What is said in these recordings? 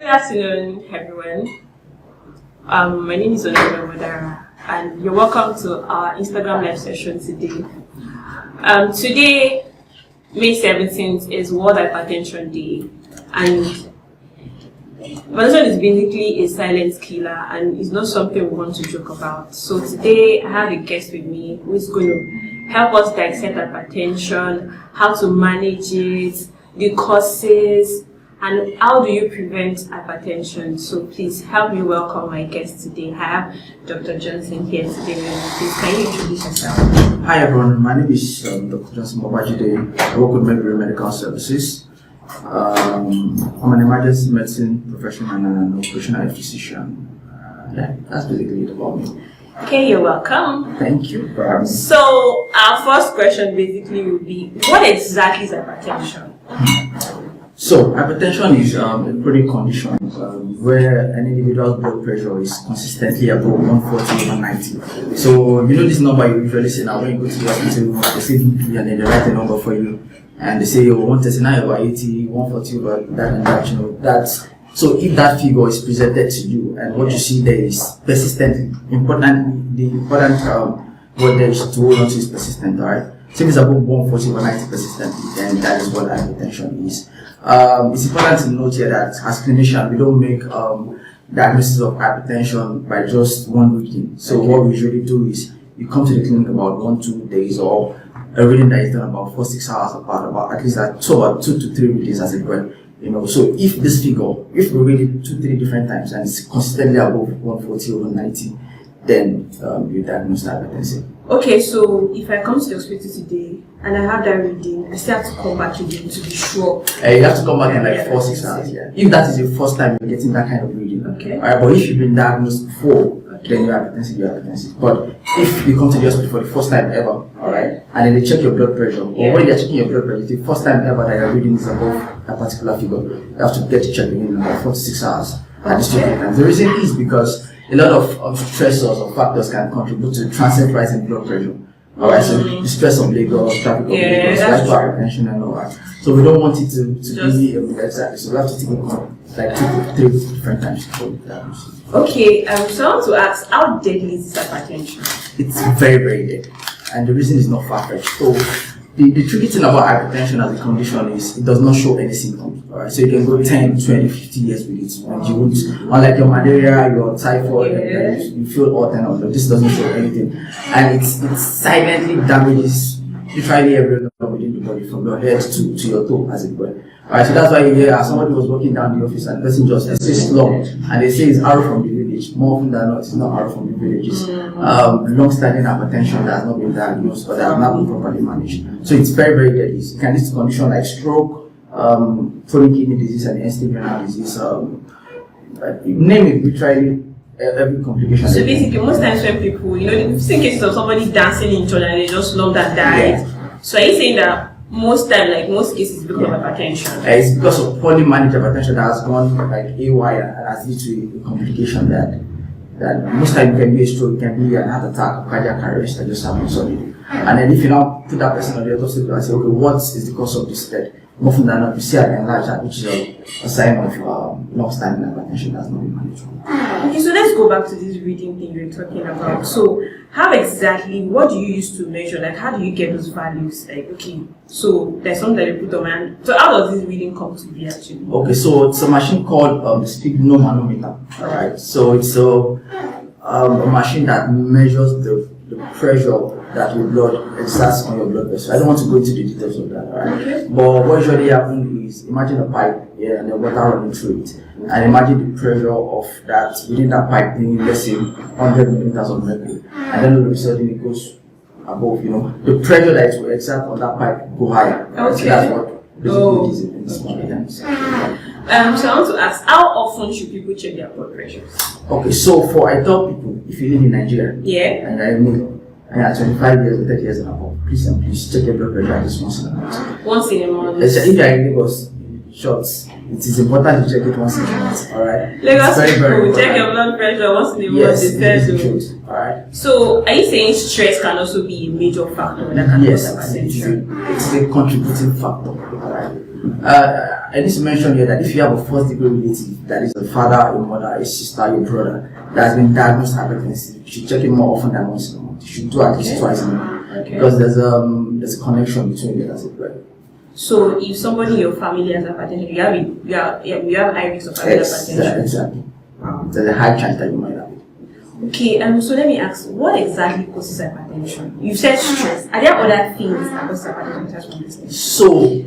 Good afternoon, everyone. My name is Olivia Madara, and you're welcome to our Instagram live session today. Today, May 17th, is World Hypertension Day, and hypertension is basically a silent killer, and it's not something we want to joke about. So today, I have a guest with me who is going to help us dissect hypertension, how to manage it, the causes, and how do you prevent hypertension? So please help me welcome my guest today. I have Dr. Johnson here today. Please, can you introduce yourself? Hi everyone, my name is Dr. Johnson Babajide. I work with Medbury Medical Services. I'm an emergency medicine professional and an operational physician. That's basically it about me. Okay, you're welcome. Thank you for having me. So our first question basically will be, what exactly is hypertension? So, hypertension is a chronic condition where an individual's blood pressure is consistently above 140 over 90. So, you know this number you usually say now when you go to the hospital, they say BP and then they write a number for you and they say, oh, 139 over 80, 140 over that and that, you know, that's. So, if that figure is presented to you and what you see there is persistent, the important word there is to hold on to is persistent, alright? So, if it's above 140 over 90 persistently, then that is what hypertension is. It's important to note here that as clinicians, we don't make diagnosis of hypertension by just one reading. So what we usually do is you come to the clinic about 1-2 days or a reading that is done about 4-6 hours apart, about at least about 2 to 3 readings as it were. You know, so if this figure, if we read it 2-3 different times and it's consistently above 140 over 90, then you diagnose hypertension. Okay, so if I come to the hospital today and I have that reading, I still have to come back again to be sure. You have to come back in like 4-6 hours. Yeah. If that is the first time you're getting that kind of reading. Okay. Alright, but if you've been diagnosed before, then you're hypertensive. But if you come to the hospital for the first time ever, alright, and then they check your blood pressure, or when they're checking your blood pressure, the first time ever that your reading is above a particular figure, you have to get it checked again in about 4 to 6 hours. At least 2 times. The reason is because a lot of stressors or factors can contribute to transient rise in blood pressure. Alright, so the stress of Lagos, traffic of Lagos, hypertension and all that. So we don't want it to be exactly. So we have to take it like 2 to 3 different times before we diagnose. Okay, so I want to ask, how deadly is hypertension? It's very, very deadly. And the reason is not far-fetched. So the tricky thing about hypertension as a condition is it does not show any symptoms. Alright, so you can go 10, 20, 50 years with it and you won't, unlike your malaria, your typhoid, you feel hot and all that. This doesn't show anything. And it silently damages literally every organ within the body from your head to your toe, as it were. Alright, so that's why you hear somebody was walking down the office and the person just says slow and they say it's arrow from the village. More often than not, it's not arrow from the villages. Long-standing hypertension that has not been diagnosed but that has not been properly managed. So it's very, very deadly. It can lead to conditions like stroke, chronic kidney disease, and end-stage renal disease. Name it, literally every complication. So basically, most times when people, you've seen cases of somebody dancing in church and they just slumped and died. Yeah. So are you saying that most time, like most cases, because of hypertension? It's because of poorly managed hypertension that has gone like AY and has led to a complication that most time can be a stroke, can be an heart attack, cardiac arrest that just happens suddenly. And then if you now put that person on the autopsy and say, okay, what is the cause of this death? More often than not, you see an enlarged heart, which is a sign of long-standing hypertension that has not been managed. Okay, so let's go back to this reading thing you were talking about. So, what do you use to measure? Like, how do you get those values? Like, okay, so there's something that you put on, and so how does this reading come to be actually? Okay, so it's a machine called the sphygmomanometer. Alright, so it's a machine that measures the pressure that your blood exerts on your blood vessel. I don't want to go into the details of that, alright? Okay. But what usually happens is, imagine a pipe, and the water running through it. And imagine the pressure of that, within that pipe being, let's say, 100 millimeters of mercury. And then all of a sudden it goes above, the pressure that it will exert on that pipe go higher. Okay. So that's what basically is in small items. So I want to ask, how often should people check their blood pressures? Okay, so I tell people, if you live in Nigeria, and I mean, 25 years or 30 years and above, please check your blood pressure at least once in a month. Once in a month? If you are in Lagos, shots, it is important to check it once in a month, alright? Lagos people, check your blood pressure once in a month. Yes, alright. So, are you saying stress can also be a major factor that can cause hypertension? It's a contributing factor, alright? I need to mention here that if you have a first degree relative, that is a father, a mother, a sister, your brother, that has been diagnosed hypertensive, you should check it more often than once in a month. You should do at least twice a month. Okay. Because there's a connection between it as well. So if somebody in your family has hypertension, you have high risk of having hypertension. Exactly. Wow. There's a high chance that you might have it. Okay, so let me ask, what exactly causes hypertension? You said stress. Are there other things that cause hypertension aside from this thing? So,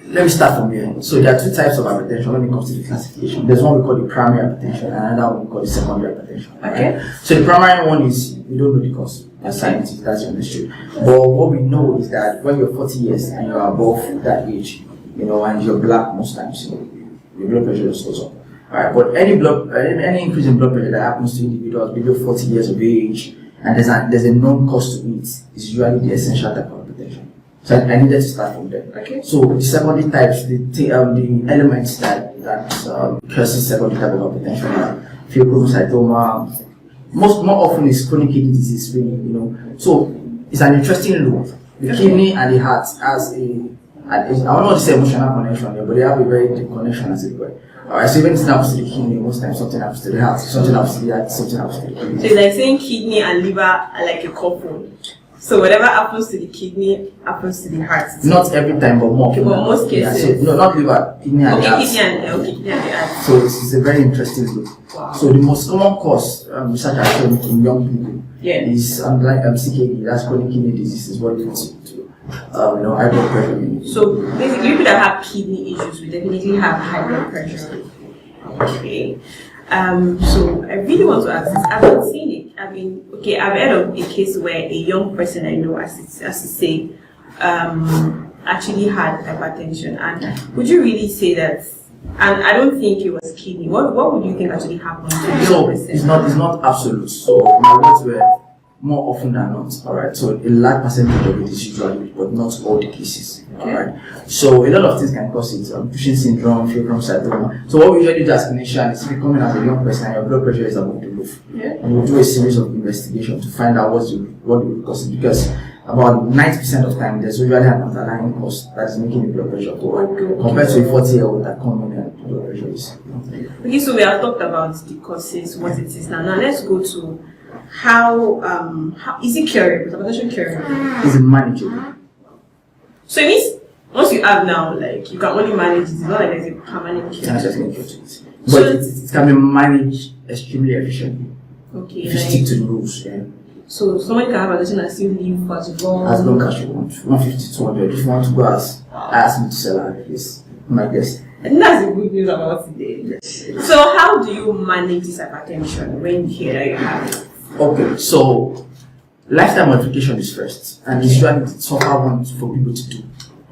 let me start from here. So there are two types of hypertension when it comes to the classification. There's one we call the primary hypertension and another one we call the secondary hypertension. Okay. Right? So the primary one is, we don't know the cause. That's scientific, that's understood. But what we know is that when you're 40 years and you're above that age, and you're black most times, your blood pressure just goes up. Alright, but any increase in blood pressure that happens to individuals below 40 years of age and there's a known cause to it is usually the essential type of hypertension. So I needed to start from there. Okay. So the secondary types, the elements that causes secondary type of hypertension are pheochromocytoma. More often is chronic kidney disease, really, So it's an interesting loop. The kidney and the heart has I don't want to say emotional connection here, but they have a very deep connection as it were. Alright, so when it happens to the kidney, most times something happens to the heart, something happens to the heart, something happens to the kidney. So it's like saying kidney and liver are like a couple. So whatever happens to the kidney happens to the heart. Not every time, but more. Okay, but most cases. Yeah, so, no, not liver, kidney and the heart. Kidney and the heart. So it's a very interesting loop. Wow. So the most common cause research has shown in young people is CKD, that's chronic kidney disease, is what leads to high blood pressure. So basically, people that have kidney issues will definitely have high blood pressure. Okay. So I really want to ask this. I've not seen it. I've heard of a case where a young person I know, as to say, actually had hypertension. And would you really say that? And I don't think it was kidney. What would you think actually happened to the young person? It's not absolute. So my words were more often than not. Alright. So a large percentage of it is usually, but not all the cases. Okay. Alright. So a lot of things can cause it. Cushing syndrome, pheochromocytoma. So what we usually do as clinicians is if you come in as a young person and your blood pressure is above the roof. Yeah. And we'll do a series of investigations to find out what the cause is, because about 90% of the time there's usually an underlying cause that is making the blood pressure go up compared to a 40-year-old that come in and the blood pressure is. Okay, so we have talked about the causes, what it is now. Now let's go to how is it curable? Hypertension curable? Is it manageable? So it means once you have now, like you can only manage it. It's not like there's a permanent cure. But it can be managed extremely efficiently. Okay. If you stick to the rules, yeah. So somebody can have hypertension and still live for as long as you want. 150, 200. If you want to go as I ask me to sell her, please. My guess. And that's the good news about today. Yes. So how do you manage this hypertension when you hear that you have it? Okay, so lifestyle modification is first, and it's usually the tougher one for people to do.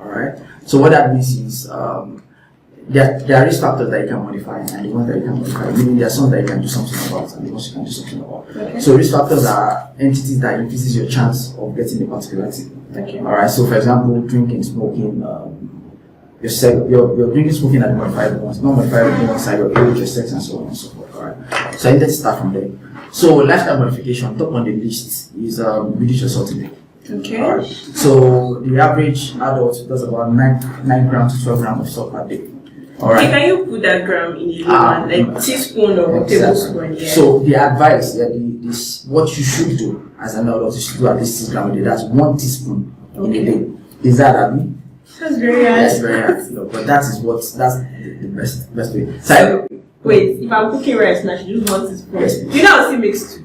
Alright? So what that means is there are risk factors that you can modify and the ones that you can modify. Meaning there are some that you can do something about and the ones you can do something about. Okay. So risk factors are entities that increases your chance of getting a particular thing. Okay. Alright, so for example, drinking, smoking, you're drinking, smoking at the modifiable ones, not modifiable ones are your age, your sex, and so on and so forth. Alright. So I need to start from there. So lifestyle modification, top on the list is reduce your salt intake. Okay. Alright. So the average adult does about 9 grams to 12 grams of salt per day. Alright. Okay, can you put that gram in a lemon, like teaspoon or tablespoon? Yeah. So the advice, this what you should do as an adult is to do at least 6 grams a day. That's 1 teaspoon in a day. Is that Abby? That's very hard. That's very hard, but that's the best way. So wait, if I'm cooking rice now, I should use 1 teaspoon. Yes. Do you know how to mix two?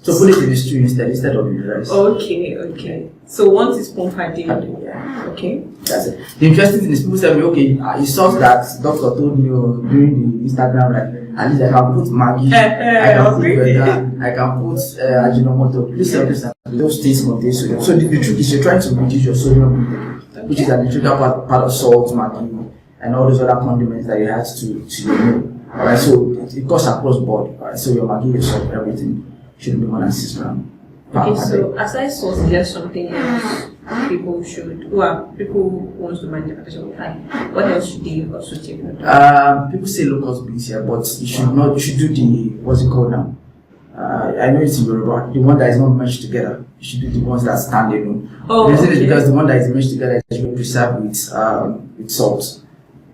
So put it in the stew instead of in the rice. Okay. So 1 teaspoon per day. Yeah. Okay. That's it. The interesting thing is people say, okay, you saw that doctor told me during the Instagram, like, at least I can put Maggi, I can put Veda, I can put Ajinomoto. Please understand, those things contain sodium. So the truth is you're trying to reduce your sodium intake, which is an integral part of salt, Maggi, and all those other condiments that you add to your meal. Alright, so it goes across board. Alright, so your Maggi, your salt, everything should be more than 6 grams. Okay, so aside salt, is there something else people who want to manage hypertension with time? What else should they also take note of? People say low cost beans here, but you should do the what's it called now? I know it's in Yoruba. The one that is not meshed together, it should be the ones that stand alone. Oh, the reason is okay. because the one that is meshed together is usually preserved with salt.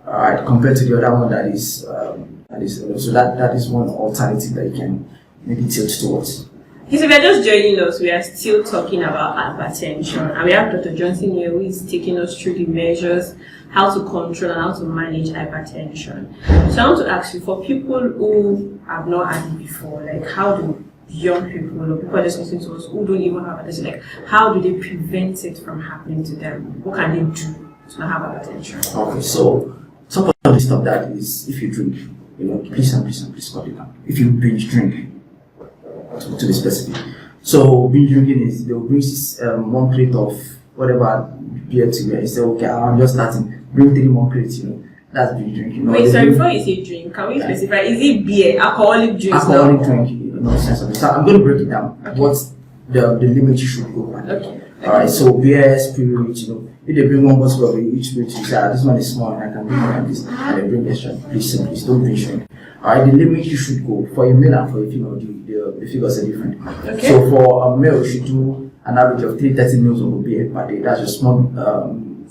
Alright, compared to the other one that is so that is one alternative that you can maybe tilt towards. Okay, so we are just joining us. We are still talking about hypertension, and we have Dr. Johnson here who is taking us through the measures, how to control and how to manage hypertension. So I want to ask you, for people who have not had it before, like how do young people or people listening to us who don't even have hypertension, like how do they prevent it from happening to them? What can they do to not have hypertension? Okay, so some of the stuff that is if you drink, please cut it down. If you binge drink, to be specific. So binge drinking is they'll bring 1 crate of whatever beer to you. You say, okay, I'm just starting. Bring 3 more crates. That's binge drinking. Wait, so before you say drink, can we specify? Is it beer, alcoholic drinks? Alcoholic drink, sense of it. So I'm going to break it down. Okay. What's the limit you should go by? Okay. Alright, so beer, spirit, if they bring 1 bottle of each spirit, you say, this one is small and I can bring more than this, and they bring extra. Please don't bring drink. Alright, the limit you should go for a male and for a female, the figures are different. Okay. So for a male, you should do an average of 330 mils of beer per day. That's a small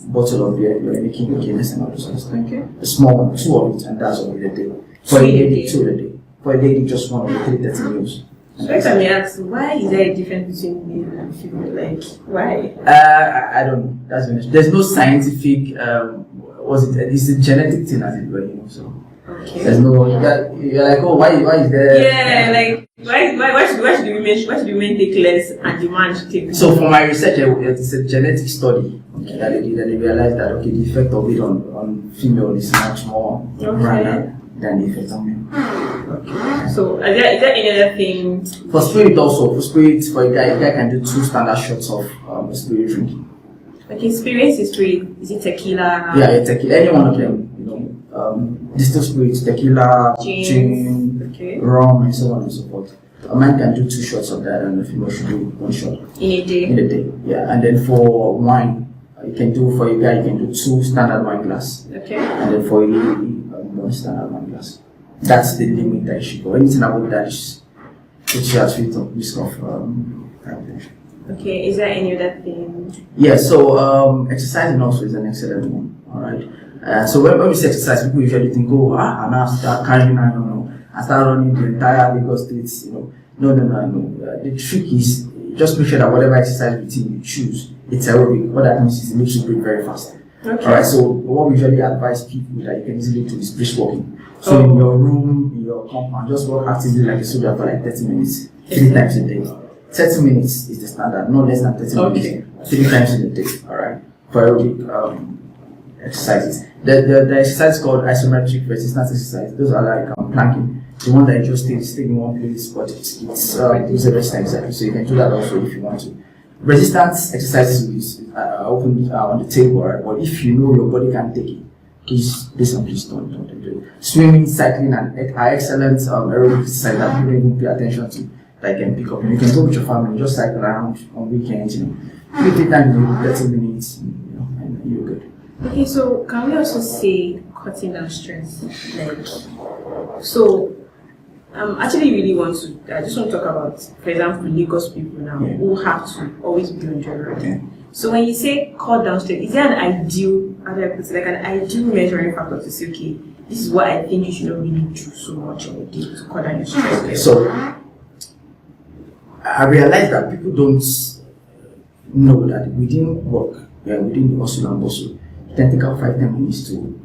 bottle of beer you're making Guinness and all those other stuff. Okay. The small one, 2 of it, and that's all a day. For a lady, 2 a day. For a lady, just 1 of the 330 mils. So if I may ask, why is there a difference between male and female? Like, why? I don't know. That's finished. There's no scientific. It's a genetic thing, as it were, so. Okay. There's no. You're like, oh, why is there? Yeah, like why should women take less and the man should take more? So for my research, it's a genetic study that they did, and they realized that the effect of it on female is much more grander than the effect on male. Okay. So is there any other thing? For spirit also, for a guy can do 2 standard shots of spirit drinking. Okay, spirit is spirit. Is it tequila? Yeah, tequila. Any one of them, distilled spirits, tequila, gin, rum, and so on and so forth. A man can do 2 shots of that, and a female should do 1 shot in a day. Yeah, and then for wine, for a guy, you can do 2 standard wine glass. Okay. And then for a lady, 1 standard wine glass. That's the limit that you should go. Anything above that is puts you at risk of hypertension. Okay, is there any other thing? Yeah, so exercising also is an excellent one. All right. So when we say exercise, people usually think, and I start carrying, I start running the entire Lagos states. No. The trick is just make sure that whatever exercise routine you choose, it's aerobic. What that means is it makes you breathe very fast. Okay. All right. So what we usually advise people that you can easily do is brisk walking. So in your room, in your compound, just walk actively like a soldier for like 30 minutes, 3 times a day. 30 minutes is the standard, no less than 30 minutes, 3 times in a day. All right. For aerobic exercises. The exercise called isometric resistance exercise. Those are like planking. The one that you just stay in one place, but it's a resistance exercise. So you can do that also if you want to. Resistance exercises is open on the table, right? But if you know your body can take it, please don't do it. Swimming, cycling, and are excellent aerobic exercise that you don't even pay attention to. That you can pick up. And you can go with your family, just cycle around on weekends. You take time in 30 minutes, and you're good. Okay, so can we also say cutting down stress? So actually really I just want to talk about, for example, Lagos people now who have to always be on the road. Okay. So when you say cut down stress, is there an ideal measuring factor to say, okay, this is what I think you should not really do so much in a day to cut down your stress? So I realize that people don't know that within work, within the hustle and bustle, you can take out 5-10 minutes to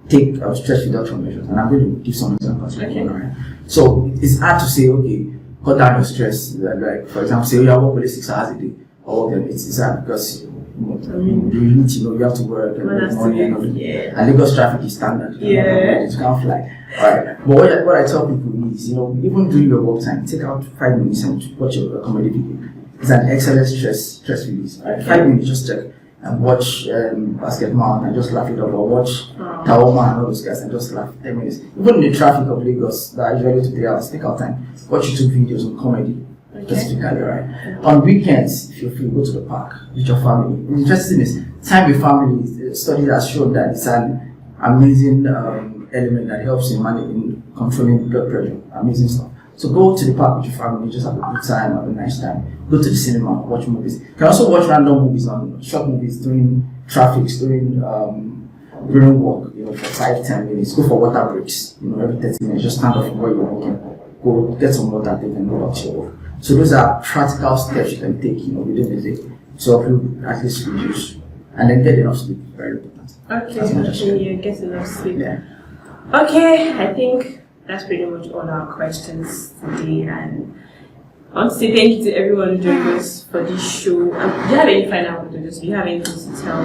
take stress reduction measures. And I'm going to give some examples. Okay. Right? So it's hard to say, okay, cut down your stress. Like for example, say you work only 6 hours a day, or it's hard because you have to work and make money and all that. Yeah. And Lagos traffic is standard. You can't fly. Alright. But what I tell people is, even during your work time, take out 5 minutes and watch your comedy video. It's an excellent stress release. Right? 5 minutes, just check and watch Basketball and just laugh it up, or watch Tawoma and all those guys and just laugh 10 minutes. Even in the traffic of Lagos, that usually 2-3 hours, take out time. Watch YouTube videos on comedy. Specifically, right? On weekends, if you're free, go to the park with your family. The interesting is, time with family, studies have shown that it's an amazing element that helps in controlling blood pressure. Amazing stuff. So go to the park with your family, just have a good time, have a nice time. Go to the cinema, watch movies. You can also watch random movies on short movies during traffic, during work, for 5-10 minutes. Go for water breaks, every 30 minutes. Just stand up from where you're working. Go get some water, take and go back to your work. So those are practical steps you can take, within the day to help you at least reduce. And then get enough sleep, very important. Okay, get enough sleep. Yeah. Okay, I think that's pretty much all our questions today, and I want to say thank you to everyone who joined us for this show. Do you have any final words? Do you have anything to tell?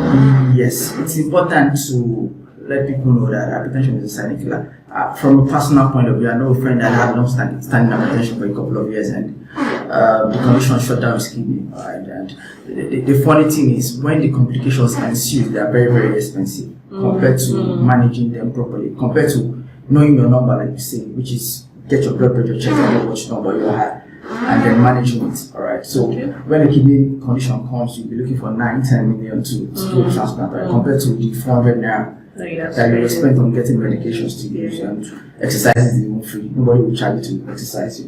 Yes, it's important to let people know that hypertension is a silent killer. From a personal point of view, I know a friend that had long-standing hypertension for a couple of years, and the condition shut down his kidney. Right? And the funny thing is, when the complications ensue, they are very, very expensive compared to managing them properly, compared to knowing your number, like you say, which is get your blood pressure checked and know which number you have, and then managing it. All right. So when a kidney condition comes, you'll be looking for 9-10 million to do a transplant, right? Compared to the 400 naira that you will spend on getting medications to use, and exercise is even free. Nobody will charge you to exercise,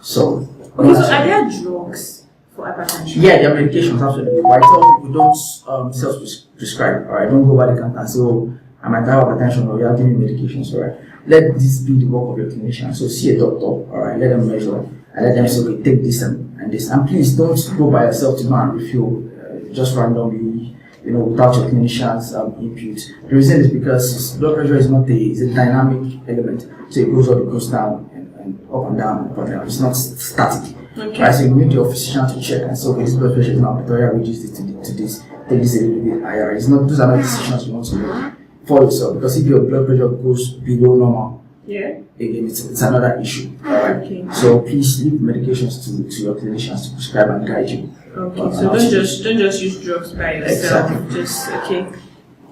So okay, so are there drugs for hypertension? Yeah, there are medications, absolutely. But I tell people don't self-prescribe. All right, don't go by the counter and say, oh, I might have hypertension, or you are giving medications. All right, let this be the work of your clinician. So see a doctor. All right, let them measure and let them say, okay, take this and this. And please don't go by yourself to go and refill just randomly, without your clinician's input. The reason is because blood pressure is not it's a dynamic element. So it goes up, it goes down, and up and down, up and down. It's not static. Okay. Right, so you need your physician to check and say, okay, this blood pressure is now reduce it to this, take this a little bit higher. Those are not decisions you want to make for yourself, because if your blood pressure goes below normal, again, it's another issue. Alright. Okay. So please leave medications to your clinicians to prescribe and guide you. Okay. So don't just use drugs by yourself. Exactly. Just okay.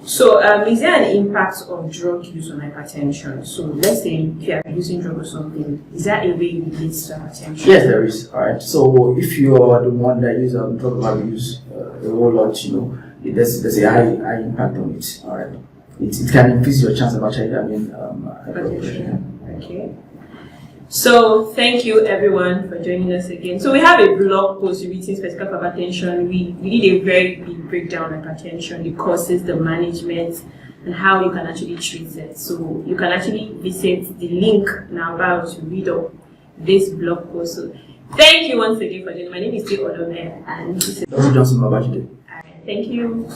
So is there an impact of drug use on hypertension? So let's say if you are using drug or something, is that a way it leads to hypertension? Yes, there is. Alright. So if you are the one that uses drug abuse a whole lot, there's a high impact on it. Alright. It can increase your chance of actually having hypertension. Okay. So thank you everyone for joining us again. So we have a blog post written specifically for hypertension. We did a very big breakdown on hypertension, the causes, the management, and how you can actually treat it. So you can actually visit the link in our bio to read up this blog post. So thank you once again for joining. My name is Olome, and this is Johnson Babajide. Thank you.